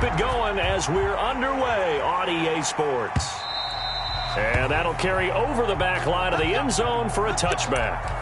it going as we're underway on EA Sports. And that'll carry over the back line of the end zone for a touchback.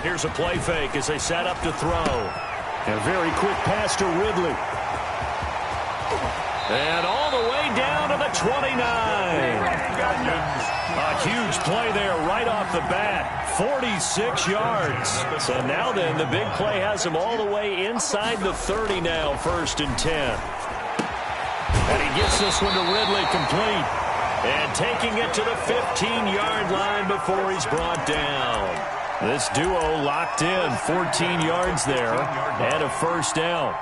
Here's a play fake as they set up to throw. A very quick pass to Ridley. And all the way down to the 29. A huge play there right off the bat. 46 yards. So now then, the big play has him all the way inside the 30 now, 1st and 10. And he gets this one to Ridley complete. And taking it to the 15-yard line before he's brought down. This duo locked in, 14 yards there, and a 1st down.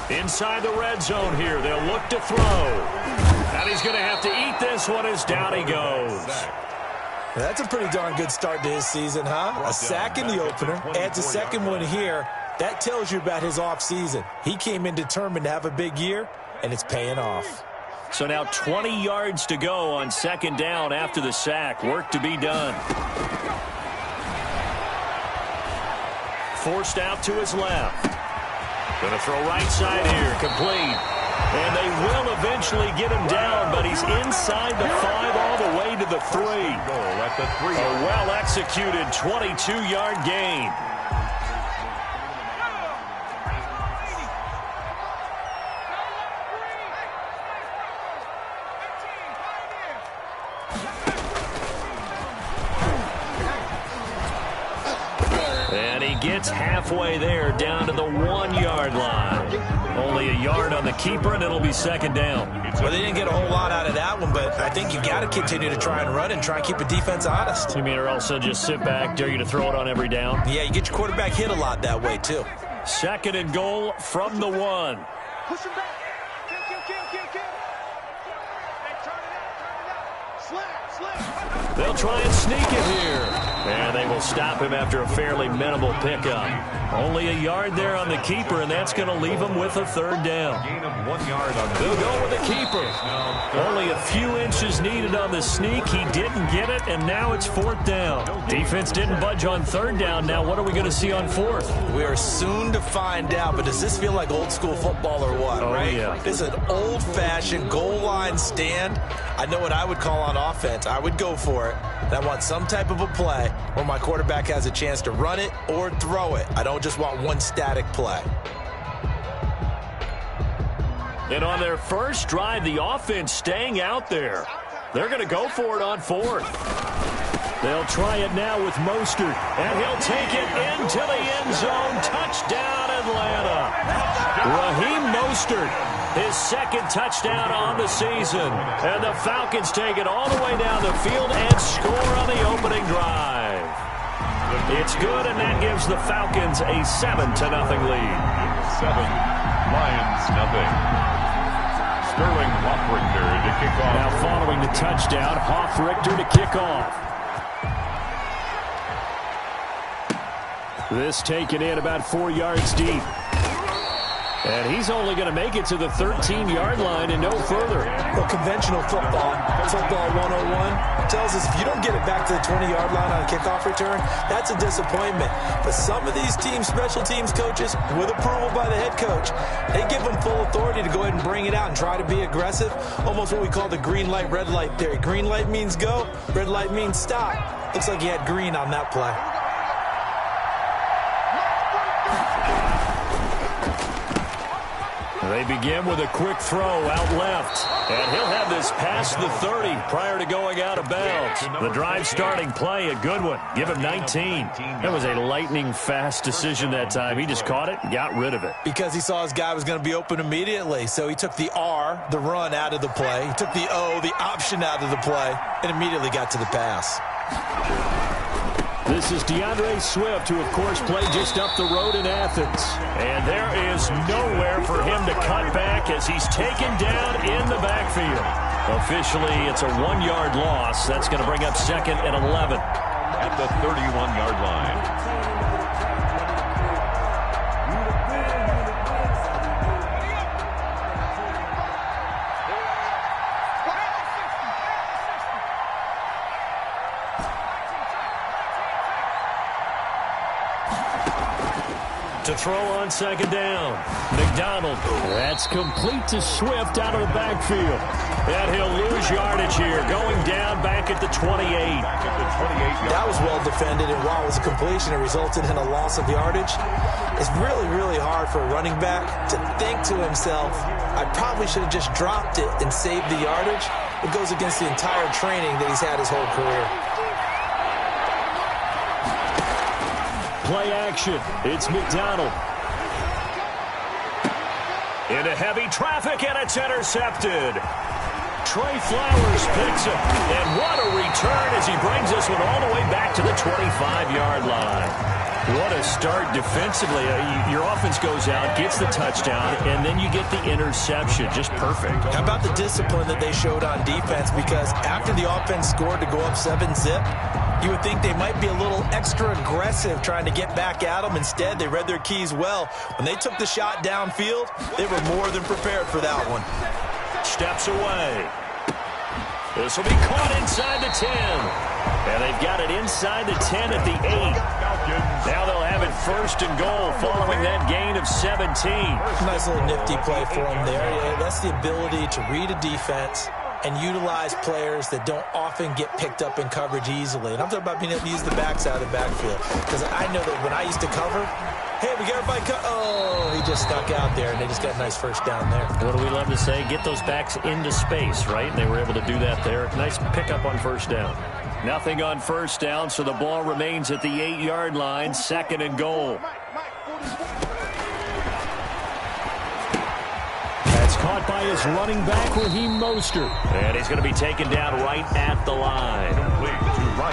Inside the red zone here, they'll look to throw. And he's going to have to eat this one as down he goes. That's a pretty darn good start to his season, huh? A sack in the opener, adds a second one here. That tells you about his offseason. He came in determined to have a big year, and it's paying off. So now 20 yards to go on 2nd down after the sack. Work to be done. Forced out to his left. Going to throw right side here, complete. And they will eventually get him down, but he's inside the 5 all the way to the 3. A well-executed 22-yard gain. Gets halfway there, down to the 1-yard line. Only a yard on the keeper, and it'll be 2nd down. Well, they didn't get a whole lot out of that one, but I think you got to continue to try and run and try and keep the defense honest. You mean or also just sit back, dare you to throw it on every down? Yeah, you get your quarterback hit a lot that way, too. 2nd and goal from the 1. Push him back. Kill. Hey, turn it out. Slip. They'll try and sneak it here. And they will stop him after a fairly minimal pickup. Only a yard there on the keeper, and that's going to leave him with a 3rd down. Gain of 1 yard on the They'll go with the keeper. Only a few inches needed on the sneak. He didn't get it, and now it's 4th down. Defense didn't budge on 3rd down. Now what are we going to see on 4th? We are soon to find out, but does this feel like old school football or what, right? Yeah. This is an old-fashioned goal line stand. I know what I would call on offense. I would go for it. And I want some type of a play where my quarterback has a chance to run it or throw it. I don't just want one static play. And on their first drive, the offense staying out there. They're going to go for it on 4th. They'll try it now with Mostert, and he'll take it into the end zone. Touchdown, Atlanta. Raheem Mostert, his 2nd touchdown on the season. And the Falcons take it all the way down the field and score on the opening drive. It's good, and that gives the Falcons a 7-0 lead. 7, Lions nothing. Sterling Hoffrichter to kick off. Now following the touchdown, Hoffrichter to kick off. This taken in about 4 yards deep. And he's only going to make it to the 13-yard line and no further. Well, conventional football 101, tells us if you don't get it back to the 20-yard line on a kickoff return, that's a disappointment. But some of these teams, special teams coaches, with approval by the head coach, they give them full authority to go ahead and bring it out and try to be aggressive. Almost what we call the green light, red light theory. Green light means go, red light means stop. Looks like he had green on that play. They begin with a quick throw out left. And he'll have this past the 30 prior to going out of bounds. The drive starting play, a good one. Give him 19. That was a lightning-fast decision that time. He just caught it and got rid of it. Because he saw his guy was going to be open immediately. So he took the R, the run, out of the play. He took the O, the option, out of the play, and immediately got to the pass. This is DeAndre Swift, who, of course, played just up the road in Athens. And there is nowhere for him to cut back as he's taken down in the backfield. Officially, it's a 1-yard loss. That's going to bring up 2nd and 11. At the 31-yard line. To throw on 2nd down. McDonald. That's complete to Swift out of the backfield. And he'll lose yardage here, going down back at the 28. That was well defended, and while it was a completion, it resulted in a loss of yardage. It's really, really hard for a running back to think to himself, I probably should have just dropped it and saved the yardage. It goes against the entire training that he's had his whole career. Play action. It's McDonald. Into heavy traffic, and it's intercepted. Trey Flowers picks him. And what a return as he brings this one all the way back to the 25-yard line. What a start defensively. Your offense goes out, gets the touchdown, and then you get the interception. Just perfect. How about the discipline that they showed on defense? Because after the offense scored to go up 7-zip, you would think they might be a little extra aggressive trying to get back at them. Instead, they read their keys well. When they took the shot downfield, they were more than prepared for that one. Steps away. This will be caught inside the 10. And they've got it inside the 10 at the 8. Now they'll have it 1st and goal following that gain of 17. Nice little nifty play for them there. Yeah, that's the ability to read a defense and utilize players that don't often get picked up in coverage easily. And I'm talking about being able to use the backs out of the backfield. Because I know that when I used to cover, hey, we got everybody cut. Oh, he just stuck out there, and they just got a nice 1st down there. What do we love to say? Get those backs into space, right? And they were able to do that there. Nice pickup on 1st down. Nothing on 1st down, so the ball remains at the 8-yard line, 2nd and goal. That's caught by his running back, Raheem Mostert. And he's going to be taken down right at the line.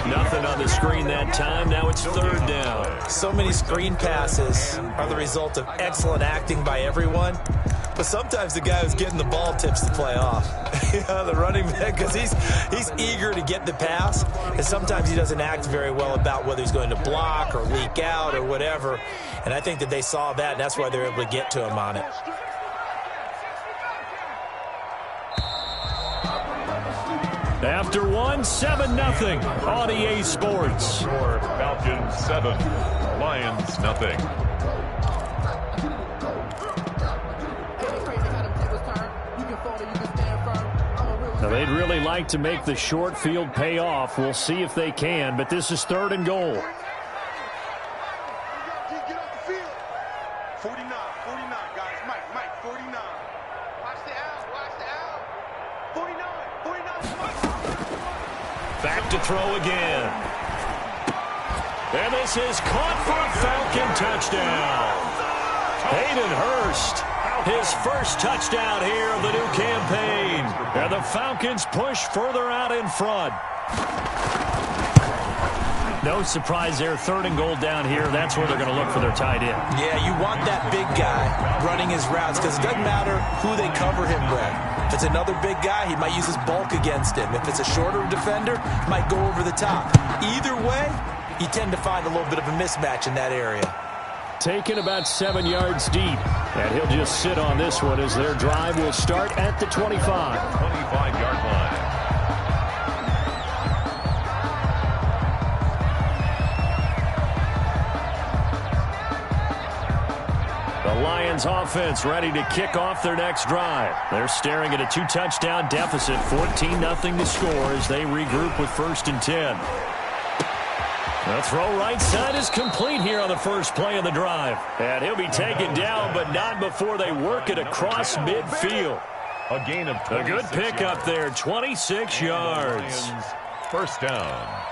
Nothing on the screen that time. Now it's 3rd down. So many screen passes are the result of excellent acting by everyone. But sometimes the guy who's getting the ball tips the play off. The running back, because he's eager to get the pass. And sometimes he doesn't act very well about whether he's going to block or leak out or whatever. And I think that they saw that, and that's why they're able to get to him on it. After 1, 7-0 on EA Sports. Falcons 7, Lions nothing. Now they'd really like to make the short field pay off. We'll see if they can, but this is 3rd and goal. Get off the field. 49, guys. Mike, 49. Watch the out. 49. Back to throw again. And this is caught for a Falcon touchdown. Hayden Hurst, his 1st touchdown here of the new campaign. And the Falcons push further out in front. No surprise there, 3rd and goal down here. That's where they're going to look for their tight end. Yeah, you want that big guy running his routes because it doesn't matter who they cover him with. If it's another big guy, he might use his bulk against him. If it's a shorter defender, he might go over the top. Either way, you tend to find a little bit of a mismatch in that area. Taken about 7 yards deep. And he'll just sit on this one as their drive will start at the 25. 25-yard line. The Lions offense ready to kick off their next drive. They're staring at a 2-touchdown deficit, 14-0 to score as they regroup with 1st and 10. The throw right side is complete here on the 1st play of the drive. And he'll be taken down, but not before they work it across midfield. A gain of 26 A good pickup there, 26 yards. Lions, 1st down.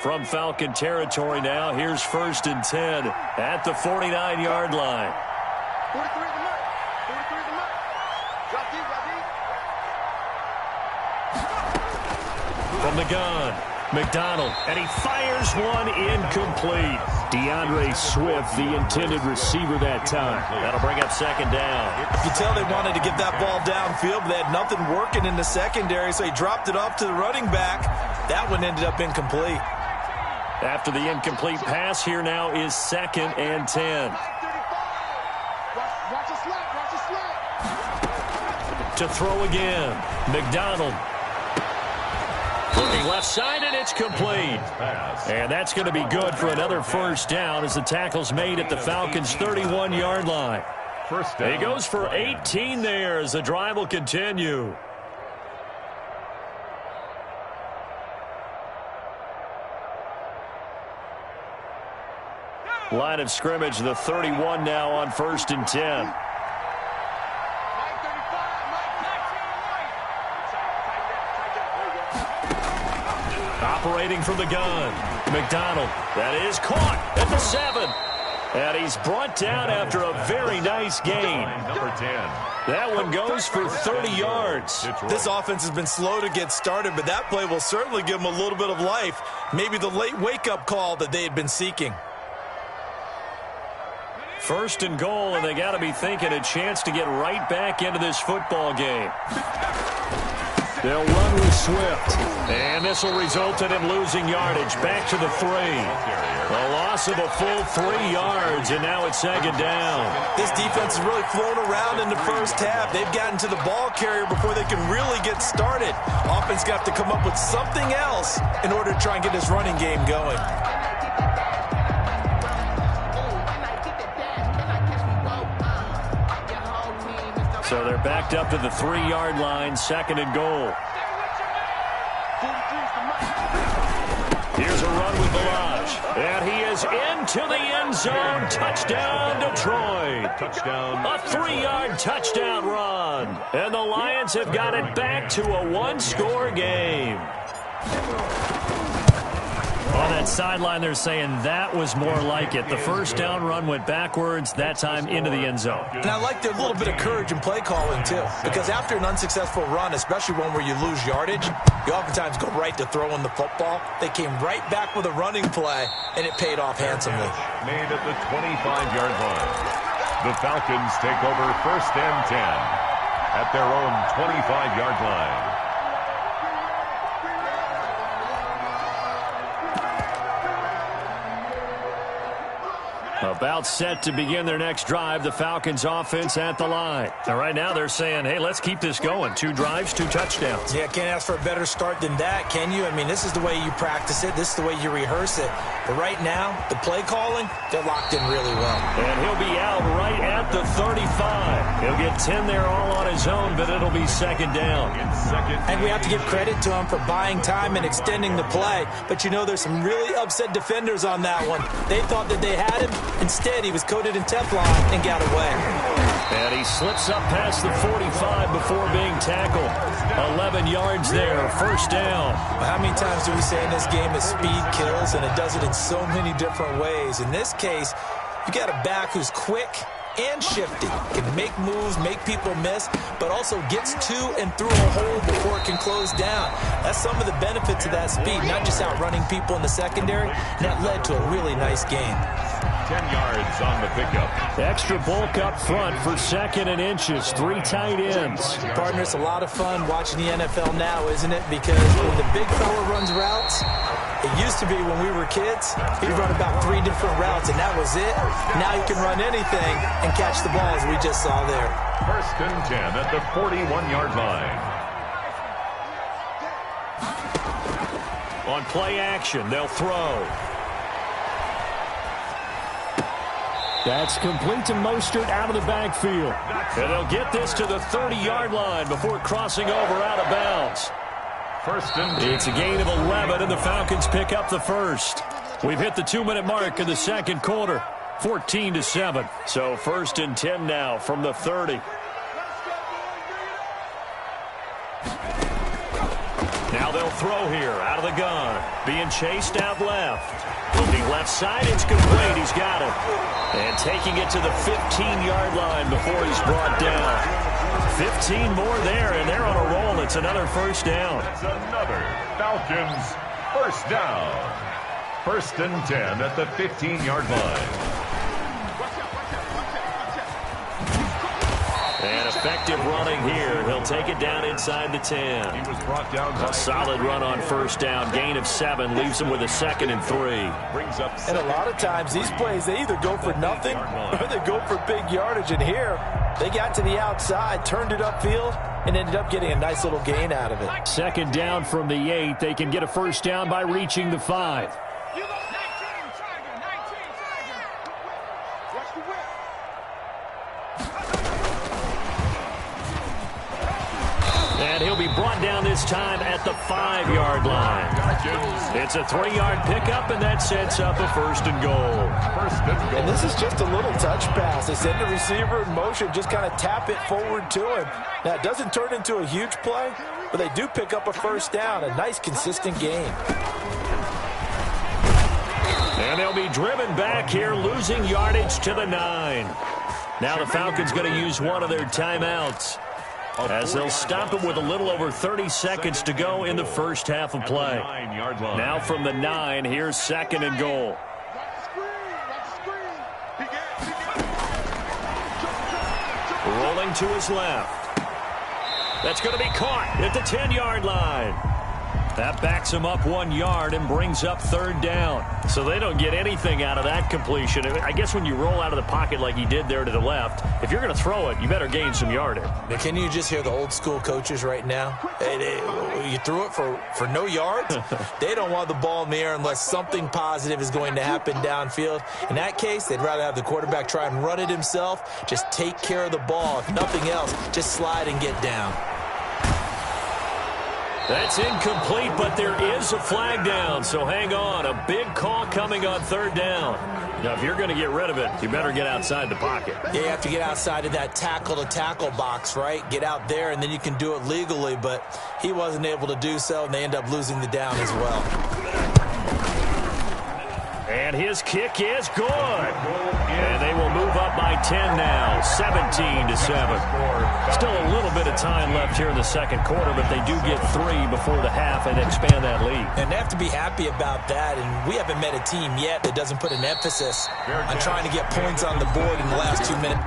from Falcon territory now. Here's 1st and 10 at the 49-yard line. 43 is the mark. 43 is the mark. Drop deep, drop deep. From the gun, McDonald, and he fires one incomplete. DeAndre Swift, the intended receiver that time. That'll bring up 2nd down. You can tell they wanted to get that ball downfield, but they had nothing working in the secondary, so he dropped it off to the running back. That one ended up incomplete. After the incomplete pass, here now is 2nd and 10. Watch a slap, watch a slap. To throw again, McDonald. Looking left side, and it's complete. And that's going to be good for another 1st down as the tackle's made at the Falcons' 31-yard line. First down. He goes for 18 there as the drive will continue. Line of scrimmage, the 31 now on 1st and 10. Operating from the gun, McDonald. That is caught at the 7. And he's brought down after a very nice gain. Number 10. That one goes for 30 yards. This offense has been slow to get started, but that play will certainly give them a little bit of life. Maybe the late wake-up call that they had been seeking. 1st and goal, and they got to be thinking a chance to get right back into this football game. They'll run with Swift. And this will result in him losing yardage. Back to the 3. A loss of a full 3 yards, and now it's 2nd down. This defense has really flown around in the first half. They've gotten to the ball carrier before they can really get started. Offense got to come up with something else in order to try and get this running game going. So they're backed up to the 3-yard line, 2nd and goal. Here's a run with Balaj. And he is into the end zone. Touchdown, Detroit. Touchdown. A 3-yard touchdown run. And the Lions have got it back to a 1-score game. On that sideline, they're saying that was more like it. The 1st down run went backwards, that time into the end zone. And I like their little bit of courage in play calling, too. Because after an unsuccessful run, especially one where you lose yardage, you oftentimes go right to throwing the football. They came right back with a running play, and it paid off handsomely. Made at the 25-yard line. The Falcons take over 1st and 10 at their own 25-yard line. About set to begin their next drive, the Falcons offense at the line. And right now they're saying, hey, let's keep this going. 2 drives, 2 touchdowns. Yeah, can't ask for a better start than that, can you? I mean, this is the way you practice it. This is the way you rehearse it. But right now, the play calling, they're locked in really well. And he'll be out right at the 35. He'll get 10 there all on his own, but it'll be 2nd down. I think we have to give credit to him for buying time and extending the play. But, you know, there's some really upset defenders on that one. They thought that they had him. Instead, he was coated in Teflon and got away. And he slips up past the 45 before being tackled. 11 yards there, 1st down. How many times do we say in this game that speed kills, and it does it in so many different ways? In this case, you got a back who's quick and shifty, can make moves, make people miss, but also gets to and through a hole before it can close down. That's some of the benefits of that speed, not just outrunning people in the secondary, and that led to a really nice game. 10 yards on the pickup. Extra bulk up front for 2nd and inches. 3 tight ends. Partner, it's a lot of fun watching the NFL now, isn't it? Because when the big fella runs routes, it used to be when we were kids, he'd run about 3 different routes, and that was it. Now you can run anything and catch the ball, as we just saw there. 1st and 10 at the 41-yard line. On play action, they'll throw. That's complete to Mostert out of the backfield. And they'll get this to the 30-yard line before crossing over out of bounds. 1st and 10. It's a gain of 11, and the Falcons pick up the 1st. We've hit the 2-minute mark in the 2nd quarter, 14-7. So 1st and 10 now from the 30. Now they'll throw here out of the gun. Being chased out left. Looking left side, it's complete. He's got it. And taking it to the 15-yard line before he's brought down. 15 more there, and they're on a roll. It's another first down. It's another Falcons first down. 1st and 10 at the 15-yard line. And effective running here. He'll take it down inside the 10. He was brought down. A solid run on first down. Gain of 7 leaves him with a 2nd and 3. Brings up. And a lot of times these plays, they either go for nothing or they go for big yardage. And here, they got to the outside, turned it upfield, and ended up getting a nice little gain out of it. 2nd down from the 8. They can get a first down by reaching the 5. You go 19, Tiger, 19, Tiger. Watch the whip. And he'll be brought down this time at the 5-yard line. It's a 3-yard pickup, and that sets up a 1st and goal. And this is just a little touch pass. They send the receiver in motion, just kind of tap it forward to him. Now, it doesn't turn into a huge play, but they do pick up a first down, a nice, consistent gain. And they'll be driven back here, losing yardage to the 9. Now the Falcons going to use one of their timeouts, as they'll stop it with a little over 30 seconds to go in the first half of play. Now from the 9, here's 2nd and goal. Rolling to his left. That's going to be caught at the 10-yard line. That backs him up 1 yard and brings up 3rd down. So they don't get anything out of that completion. I guess when you roll out of the pocket like he did there to the left, if you're going to throw it, you better gain some yardage. Now, can you just hear the old school coaches right now? You threw it for no yards? They don't want the ball in the air unless something positive is going to happen downfield. In that case, they'd rather have the quarterback try and run it himself. Just take care of the ball. If nothing else, just slide and get down. That's incomplete, but there is a flag down, so hang on. A big call coming on 3rd down. Now, if you're going to get rid of it, you better get outside the pocket. Yeah, you have to get outside of that tackle-to-tackle box, right? Get out there, and then you can do it legally, but he wasn't able to do so, and they end up losing the down as well. And his kick is good. And they will move up by 10 now, 17-7. Still a little bit of time left here in the 2nd quarter, but they do get 3 before the half and expand that lead. And they have to be happy about that, and we haven't met a team yet that doesn't put an emphasis on trying to get points on the board in the last 2 minutes.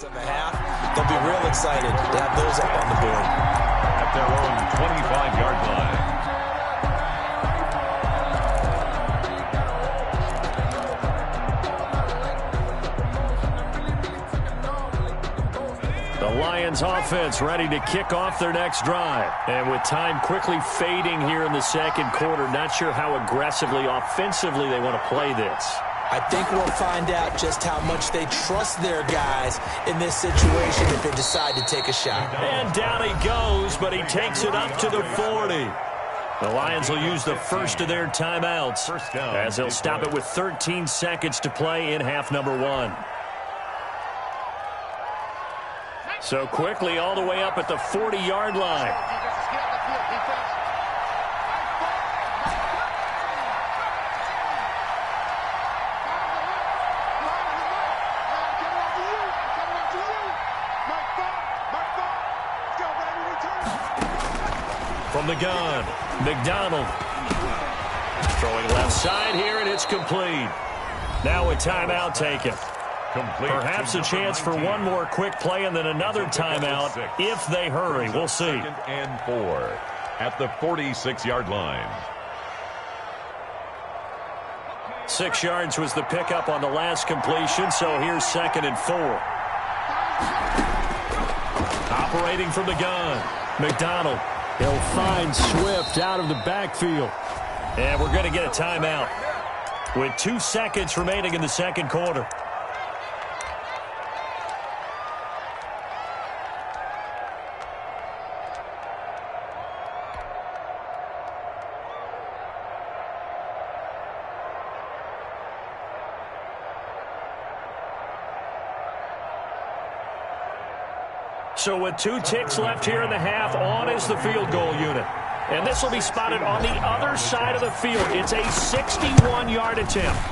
Of a half, they'll be real excited to have those up on the board. At their own 25-yard line. The Lions offense ready to kick off their next drive. And with time quickly fading here in the 2nd quarter, not sure how aggressively, offensively they want to play this. I think we'll find out just how much they trust their guys in this situation if they decide to take a shot. And down he goes, but he takes it up to the 40. The Lions will use the first of their timeouts as they'll stop it with 13 seconds to play in half number 1. So quickly all the way up at the 40-yard line. From the gun, McDonald. Throwing left side here, and it's complete. Now a timeout taken. Perhaps a chance for one more quick play and then another timeout if they hurry. We'll see. 2nd and 4 at the 46-yard line. 6 yards was the pickup on the last completion, so here's 2nd and 4. Operating from the gun, McDonald. He'll find Swift out of the backfield. And we're going to get a timeout with 2 seconds remaining in the second quarter. So with 2 ticks left here in the half, on is the field goal unit. And this will be spotted on the other side of the field. It's a 61-yard attempt.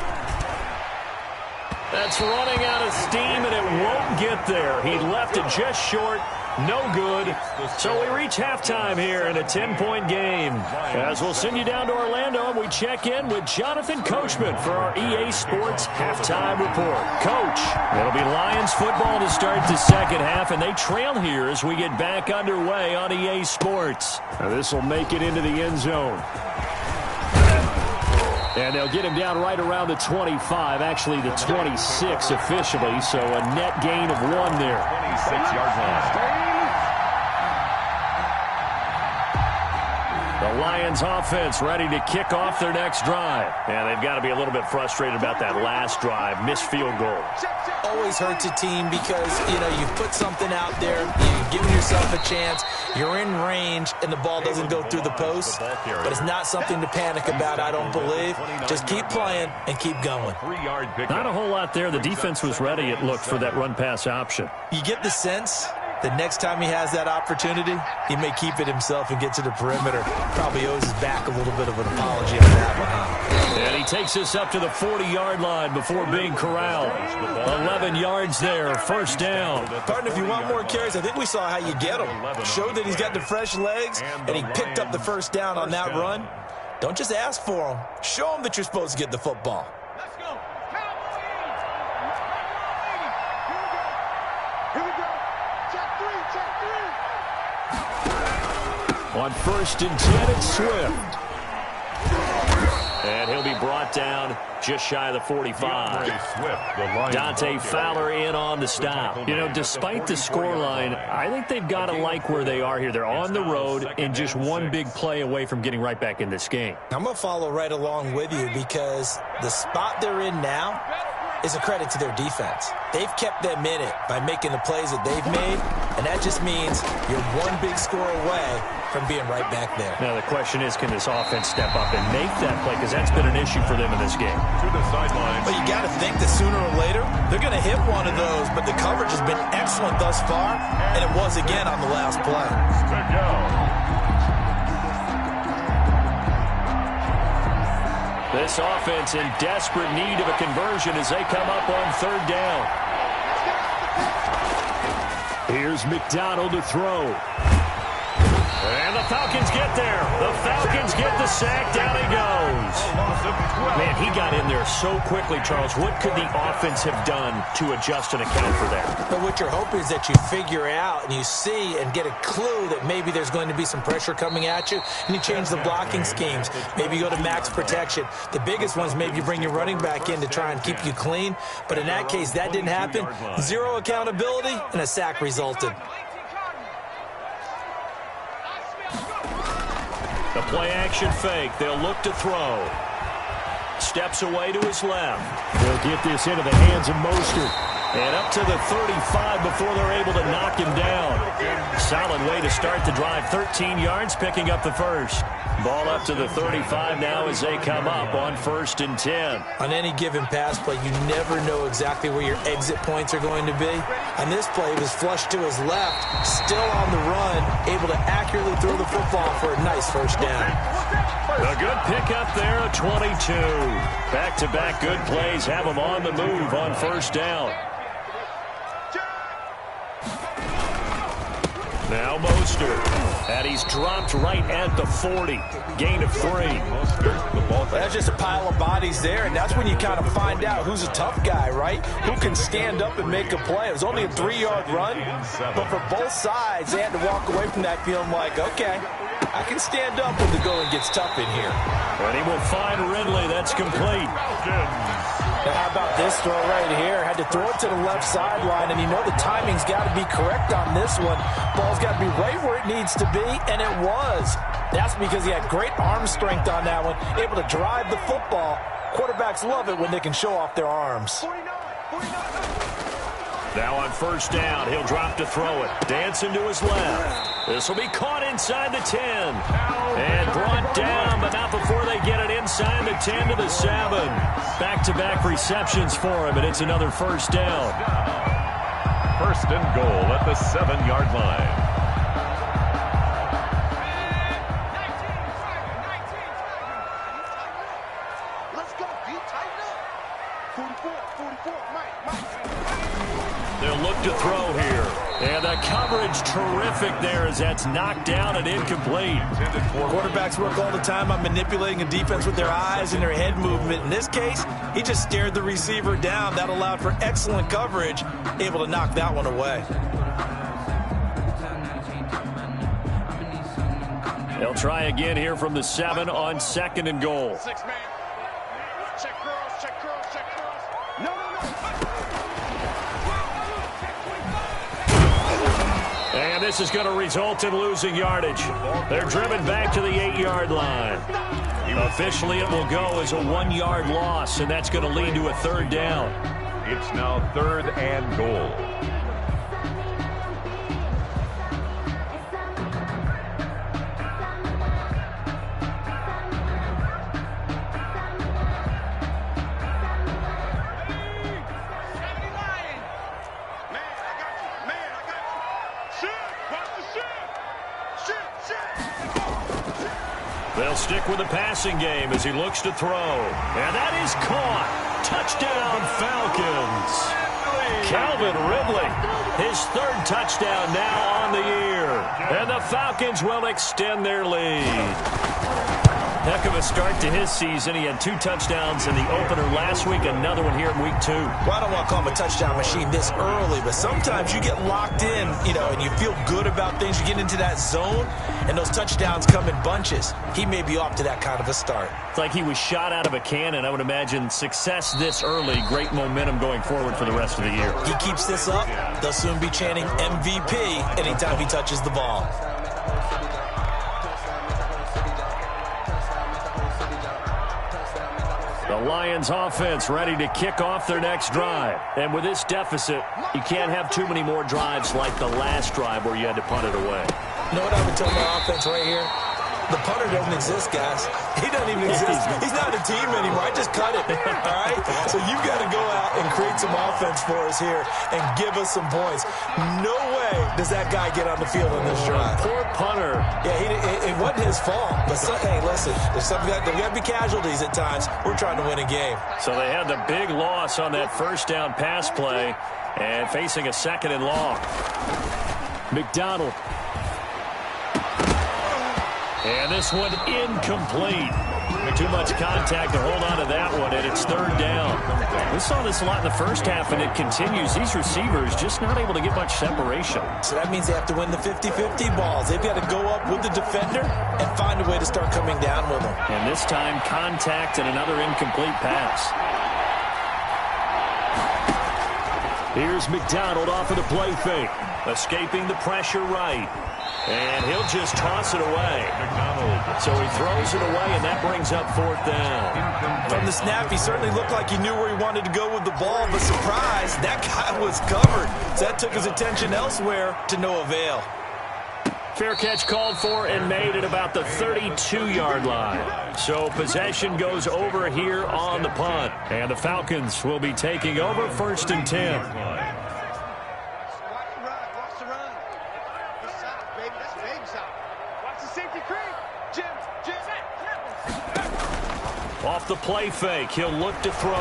That's running out of steam, and it won't get there. He left it just short. No good. So we reach halftime here in a 10-point game. As we'll send you down to Orlando, and we check in with Jonathan Coachman for our EA Sports Halftime Report. Coach, it'll be Lions football to start the second half, and they trail here as we get back underway on EA Sports. Now this will make it into the end zone. And they'll get him down right around the 25, actually the 26 officially, so a net gain of 1 there. 26-yard line. The Lions offense ready to kick off their next drive. And they've got to be a little bit frustrated about that last drive, missed field goal. Always hurts a team because, you've put something out there, you've given yourself a chance, you're in range, and the ball doesn't go through the post. But it's not something to panic about, I don't believe. Just keep playing and keep going. Not a whole lot there. The defense was ready, it looked, for that run-pass option. You get the sense the next time he has that opportunity, he may keep it himself and get to the perimeter. Probably owes his back a little bit of an apology on that one. And he takes us up to the 40-yard line before being corralled. 11 yards there, first down. Partner, if you want more carries, I think we saw how you get him. Showed that he's got the fresh legs, and he picked up the first down on that run. Don't just ask for him. Show him that you're supposed to get the football. Let's go. Here we go. Check three. On 1st and 10, it's Swift. And he'll be brought down just shy of the 45. Dante Fowler in on the stop. Despite the scoreline, I think they've got to like where they are here. They're on the road and just one big play away from getting right back in this game. I'm going to follow right along with you because the spot they're in now is a credit to their defense. They've kept them in it by making the plays that they've made, and that just means you're one big score away from being right back there. Now the question is, can this offense step up and make that play? Because that's been an issue for them in this game. To the sideline. But you got to think that sooner or later, they're going to hit one of those, but the coverage has been excellent thus far, and it was again on the last play. Good go. This offense in desperate need of a conversion as they come up on 3rd down. Here's McDonald to throw. And the Falcons get there. The Falcons get the sack. Down he goes. Man, he got in there so quickly, Charles. What could the offense have done to adjust and account for that? But what you're hoping is that you figure out and you see and get a clue that maybe there's going to be some pressure coming at you, and you change the blocking schemes. Maybe you go to max protection. The biggest ones, maybe you bring your running back in to try and keep you clean. But in that case, that didn't happen. Zero accountability, and a sack resulted. The play-action fake. They'll look to throw. Steps away to his left. They'll get this into the hands of Mostert. And up to the 35 before they're able to knock him down. Solid way to start the drive. 13 yards, picking up the first. Ball up to the 35 now as they come up on 1st and 10. On any given pass play, you never know exactly where your exit points are going to be. On this play, he was flushed to his left, still on the run, able to accurately throw the football for a nice first down. A good pickup there, a 22. Back-to-back good plays have them on the move on 1st down. Now Mostert, and he's dropped right at the 40. Gain of 3. That's just a pile of bodies there, and that's when you kind of find out who's a tough guy, right? Who can stand up and make a play. It was only a 3-yard run, but for both sides, they had to walk away from that feeling like, okay, I can stand up when the going gets tough in here. And he will find Ridley. That's complete. Now, how about this throw right here? Had to throw it to the left sideline, and you know the timing's got to be correct on this one. Ball's got to be right where it needs to be, and it was. That's because he had great arm strength on that one, able to drive the football. Quarterbacks love it when they can show off their arms. Now on first down, he'll drop to throw it. Dancing to his left. This will be caught inside the 10. And brought down, but not before they get it inside the 10 to the 7. Back-to-back receptions for him, and it's another first down. First and goal at the 7-yard line. They'll look to throw here. And the coverage terrific there as that's knocked down and incomplete. Quarterbacks work all the time on manipulating a defense with their eyes and their head movement. In this case, he just stared the receiver down. That allowed for excellent coverage, able to knock that one away. They'll try again here from the 7 on 2nd and goal. 6 man. Check girls, check girls, check girls. No. And this is going to result in losing yardage. They're driven back to the 8-yard line. Officially, it will go as a 1-yard loss, and that's going to lead to a 3rd down. It's now 3rd and goal. They'll stick with the passing game as he looks to throw. And that is caught. Touchdown, Falcons. Calvin Ridley, his 3rd touchdown now on the year. And the Falcons will extend their lead. Heck of a start to his season. He had 2 touchdowns in the opener last week, another one here in week 2. Well, I don't want to call him a touchdown machine this early, but sometimes you get locked in, and you feel good about things. You get into that zone, and those touchdowns come in bunches. He may be off to that kind of a start. It's like he was shot out of a cannon. I would imagine success this early, great momentum going forward for the rest of the year. He keeps this up, they'll soon be chanting MVP anytime he touches the ball. The Lions offense ready to kick off their next drive. And with this deficit, you can't have too many more drives like the last drive where you had to punt it away. You know what I would tell my offense right here? The punter doesn't exist, guys. He doesn't even exist. He's not a team anymore. I just cut it, all right? So you've got to go out and create some offense for us here and give us some points. No way does that guy get on the field on this drive. Poor punter. Yeah, it wasn't his fault. But, hey, listen, there's got to be casualties at times. We're trying to win a game. So they had the big loss on that first down pass play and facing a 2nd and long. McDonald. And this one incomplete. Too much contact to hold on to that one, and it's 3rd down. We saw this a lot in the first half, and it continues. These receivers just not able to get much separation. So that means they have to win the 50-50 balls. They've got to go up with the defender and find a way to start coming down with them. And this time, contact and another incomplete pass. Here's McDonald off of the play fake. Escaping the pressure right. And he'll just toss it away. So he throws it away, and that brings up 4th down. From the snap, he certainly looked like he knew where he wanted to go with the ball, but surprise, that guy was covered. So that took his attention elsewhere to no avail. Fair catch called for and made at about the 32-yard line. So possession goes over here on the punt. And the Falcons will be taking over 1st and 10. Off the play fake, he'll look to throw.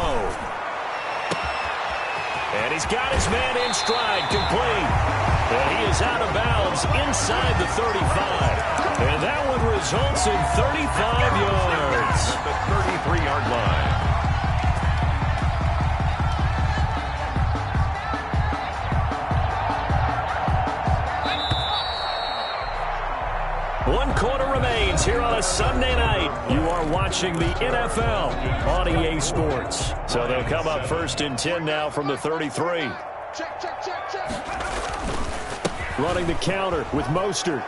And he's got his man in stride, complete. And he is out of bounds inside the 35. And that one results in 35 yards. The 33-yard line. quarter remains here on a Sunday night. You are watching the NFL on EA Sports. So they'll come up first and 10 now from the 33. Check, check, check, check. Running the counter with Mostert.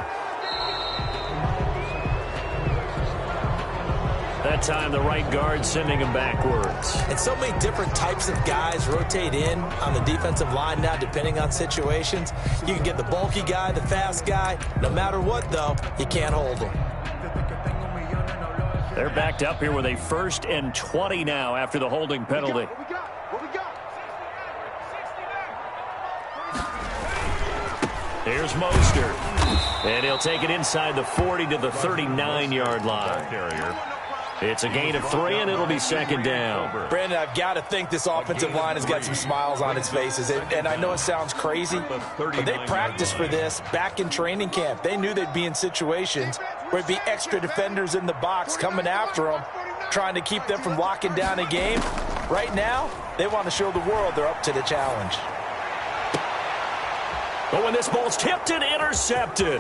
That time the right guard sending him backwards. And so many different types of guys rotate in on the defensive line now depending on situations. You can get the bulky guy, the fast guy. No matter what, though, you can't hold them. They're backed up here with a 1st and 20 now after the holding penalty. What we got? Here's Mostert. And he'll take it inside the 40 to the 39-yard line. Carrier. It's a gain of 3, and it'll be second down. Brandon, I've got to think this offensive line has got some smiles on its faces. And I know it sounds crazy, but they practiced for this back in training camp. They knew they'd be in situations where it'd be extra defenders in the box coming after them, trying to keep them from locking down a game. Right now, they want to show the world they're up to the challenge. But when this ball's tipped and intercepted.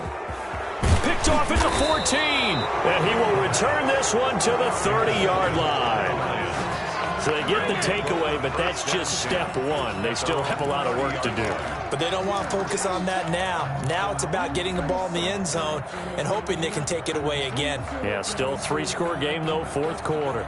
Picked off at the 14. And he will return this one to the 30-yard line. So they get the takeaway, but that's just step one. They still have a lot of work to do. But they don't want to focus on that now. Now it's about getting the ball in the end zone and hoping they can take it away again. Yeah, still 3-score game, though, 4th quarter.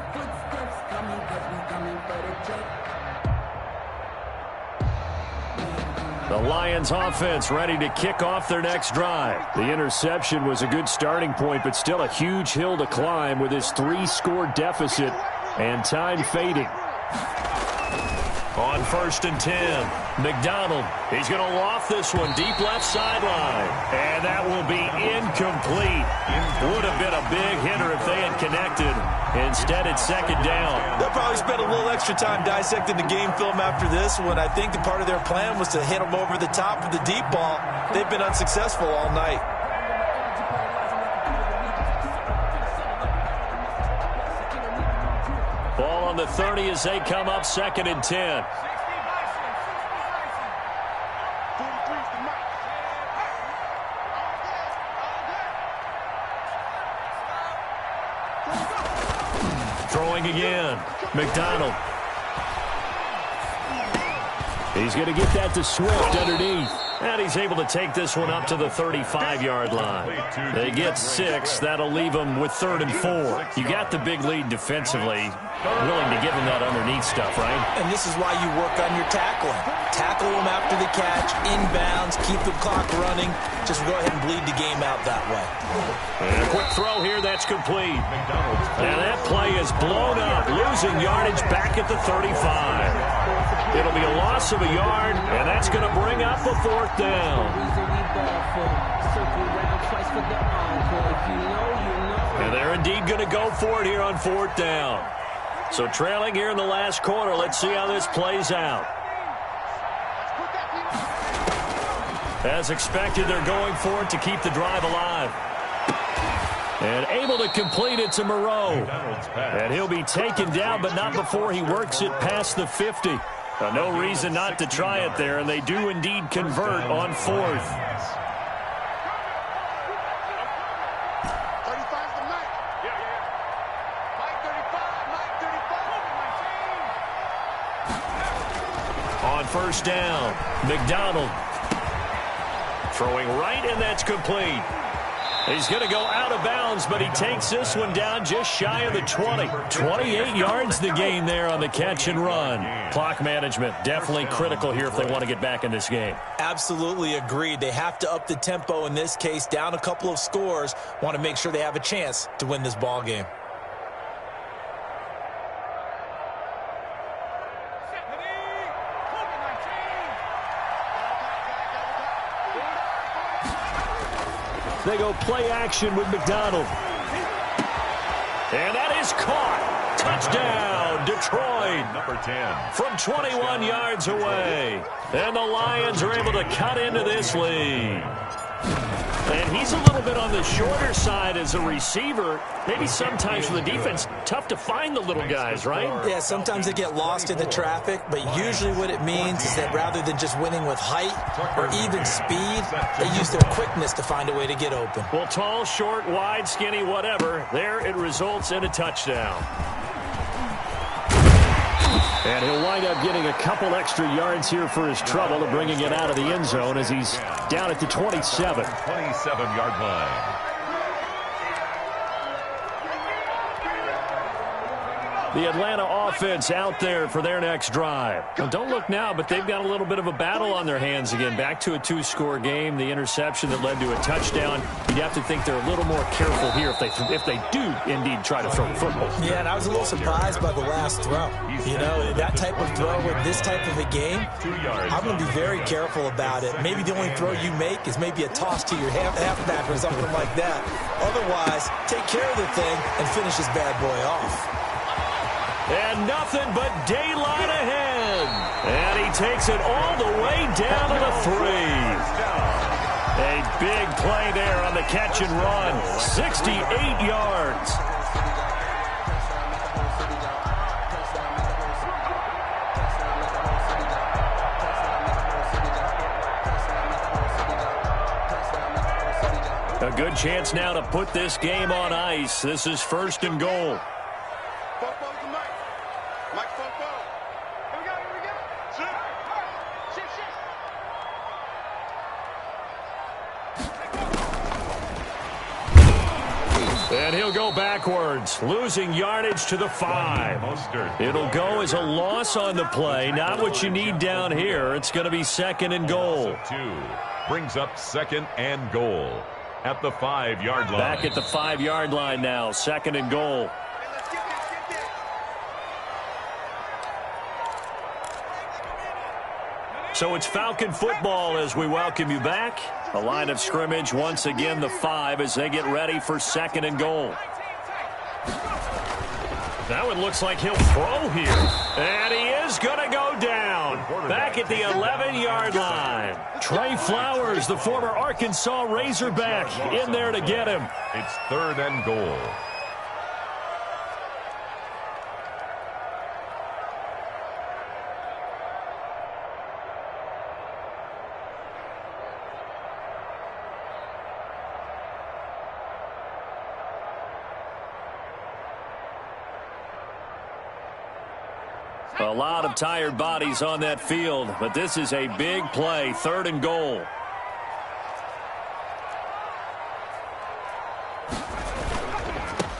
The Lions offense ready to kick off their next drive. The interception was a good starting point, but still a huge hill to climb with his 3-score deficit and time fading. On 1st and 10, McDonald. He's going to loft this one deep left sideline. And that will be incomplete. Would have been a big hitter if they had connected. Instead, it's second down. They'll probably spend a little extra time dissecting the game film after this one. I think the part of their plan was to hit them over the top with the deep ball. They've been unsuccessful all night. Ball on the 30 as they come up 2nd and 10. Throwing again. McDonald. He's going to get that to Swift underneath. And he's able to take this one up to the 35-yard line. They get 6. That'll leave them with 3rd and 4. You got the big lead defensively. Willing to give them that underneath stuff, right? And this is why you work on your tackling. Tackle them after the catch, inbounds, keep the clock running. Just go ahead and bleed the game out that way. And a quick throw here, that's complete. And that play is blown up, losing yardage back at the 35. It'll be a loss of a yard, and that's going to bring up a 4th down. And they're indeed going to go for it here on 4th down. So trailing here in the last quarter, let's see how this plays out. As expected, they're going for it to keep the drive alive. And able to complete it to Moreau. And he'll be taken down, but not before he works it past the 50. No reason not to try it there, and they do indeed convert on 4th. On 1st down, McDonald. Throwing right, and that's complete. He's going to go out of bounds, but he takes this one down just shy of the 20. 28 yards the gain there on the catch and run. Clock management definitely critical here if they want to get back in this game. Absolutely agreed. They have to up the tempo in this case, down a couple of scores. Want to make sure they have a chance to win this ball game. They go play action with McDonald. And that is caught. Touchdown, Detroit. Number 10. From 21 yards away. And the Lions are able to cut into this lead. And he's a little bit on the shorter side as a receiver. Maybe sometimes for the defense, tough to find the little guys, right? Yeah, sometimes they get lost in the traffic, but usually what it means is that rather than just winning with height or even speed, they use their quickness to find a way to get open. Well, tall, short, wide, skinny, whatever, there it results in a touchdown. And he'll wind up getting a couple extra yards here for his trouble and bringing it out of the end zone as he's down at the 27. 27-yard line. The Atlanta offense out there for their next drive. Well, don't look now, but they've got a little bit of a battle on their hands again. Back to a two-score game. The interception that led to a touchdown. You'd have to think they're a little more careful here if they do indeed try to throw the football. Yeah, and I was a little surprised by the last throw. You know, that type of throw in this type of a game, I'm going to be very careful about it. Maybe the only throw you make is maybe a toss to your halfback or something like that. Otherwise, take care of the thing and finish this bad boy off. And nothing but daylight ahead. And he takes it all the way down to the 3. A big play there on the catch and run. 68 yards. A good chance now to put this game on ice. This is 1st and goal. And he'll go backwards, losing yardage to the 5. It'll go as a loss on the play. Not what you need down here. It's going to be 2nd and goal. 2 brings up 2nd and goal at the 5-yard line. Back at the 5-yard line now, 2nd and goal. So it's Falcon football as we welcome you back. A line of scrimmage once again the 5 as they get ready for 2nd and goal. Now it looks like he'll throw here. And he is going to go down. Back at the 11-yard line. Trey Flowers, the former Arkansas Razorback, in there to get him. It's 3rd and goal. A lot of tired bodies on that field, but this is a big play, 3rd and goal.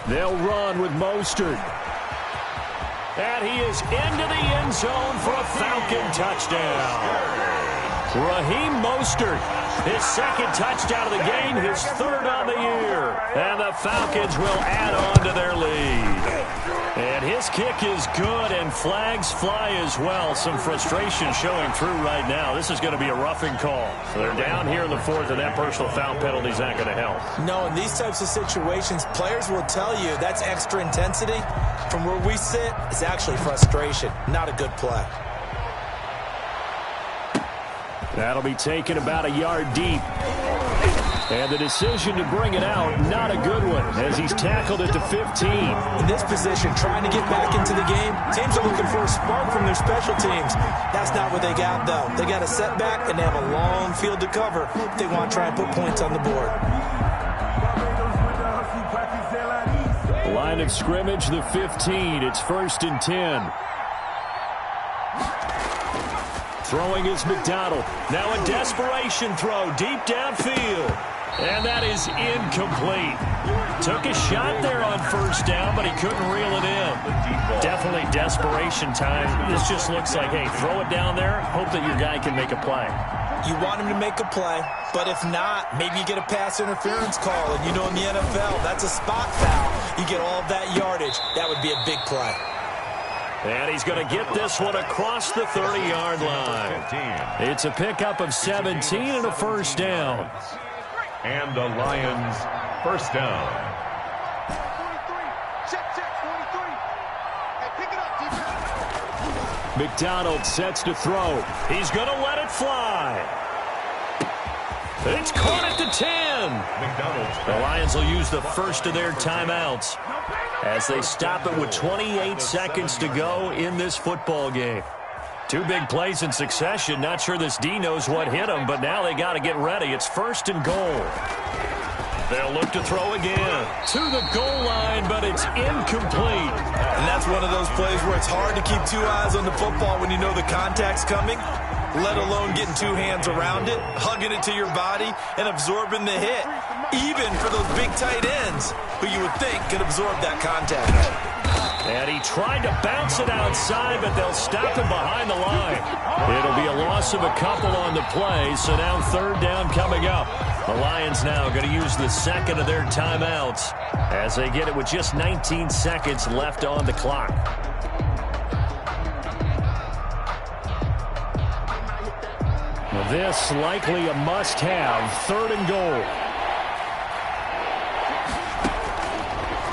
They'll run with Mostert. And he is into the end zone for a Falcon touchdown. Raheem Mostert, his 2nd touchdown of the game, his 3rd on the year. And the Falcons will add on to their lead. And his kick is good, and flags fly as well. Some frustration showing through right now. This is going to be a roughing call. So they're down here in the 4th, and that personal foul penalty is not going to help. No, in these types of situations, players will tell you that's extra intensity. From where we sit, it's actually frustration. Not a good play. That'll be taken about a yard deep. And the decision to bring it out, not a good one, as he's tackled at the 15. In this position, trying to get back into the game, teams are looking for a spark from their special teams. That's not what they got, though. They got a setback, and they have a long field to cover if they want to try and put points on the board. Line of scrimmage, the 15. It's 1st and 10. Throwing is McDonald. Now a desperation throw deep downfield. And that is incomplete. Took a shot there on 1st down, but he couldn't reel it in. Definitely desperation time. This just looks like, hey, throw it down there, hope that your guy can make a play. You want him to make a play, but if not, maybe you get a pass interference call. And you know in the NFL, that's a spot foul. You get all of that yardage. That would be a big play. And he's going to get this one across the 30-yard line. It's a pickup of 17 and a 1st down. And the Lions 1st down. 23. Check, 23. Hey, pick it up, defense. McDonald sets to throw. He's going to let it fly. It's caught at the 10. The Lions will use the first of their timeouts as they stop it with 28 seconds to go in this football game. Two big plays in succession. Not sure this D knows what hit him, but now they got to get ready. It's 1st and goal. They'll look to throw again. To the goal line, but it's incomplete. And that's one of those plays where it's hard to keep two eyes on the football when you know the contact's coming, let alone getting two hands around it, hugging it to your body, and absorbing the hit, even for those big tight ends who you would think could absorb that contact. And he tried to bounce it outside, but they'll stop him behind the line. It'll be a loss of a couple on the play, so now 3rd down coming up. The Lions now going to use the second of their timeouts as they get it with just 19 seconds left on the clock. This likely a must-have, 3rd and goal.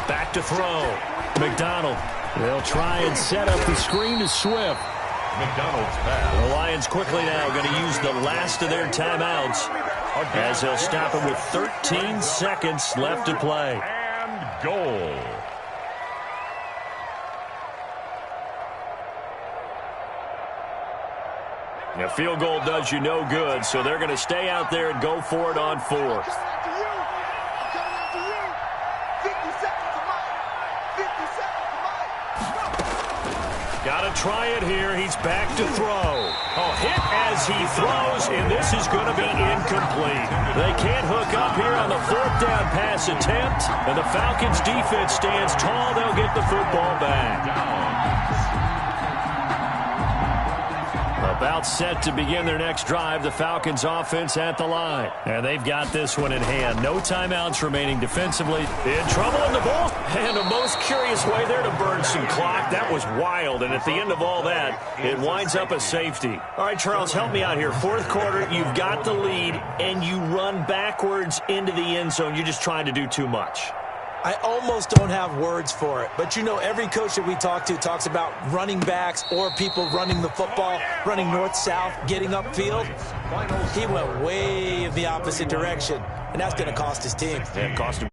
Back to throw. McDonald. They'll try and set up the screen to Swift. McDonald's pass. The Lions quickly now going to use the last of their timeouts as they'll stop it with 13 seconds left to play. And goal. A field goal does you no good, so they're going to stay out there and go for it on 4th. Got to try it here. He's back to throw. A hit as he throws, and this is going to be incomplete. They can't hook up here on the 4th down pass attempt, and the Falcons' defense stands tall. They'll get the football back. About set to begin their next drive, the Falcons offense at the line. And they've got this one in hand. No timeouts remaining defensively. In trouble in the ball. And a most curious way there to burn some clock. That was wild. And at the end of all that, it winds up a safety. All right, Charles, help me out here. 4th quarter, you've got the lead, and you run backwards into the end zone. You're just trying to do too much. I almost don't have words for it, but you know every coach that we talk to talks about running backs or people running the football, running north-south, getting upfield. He went way in the opposite direction, and that's going to cost his team. Yeah, cost him.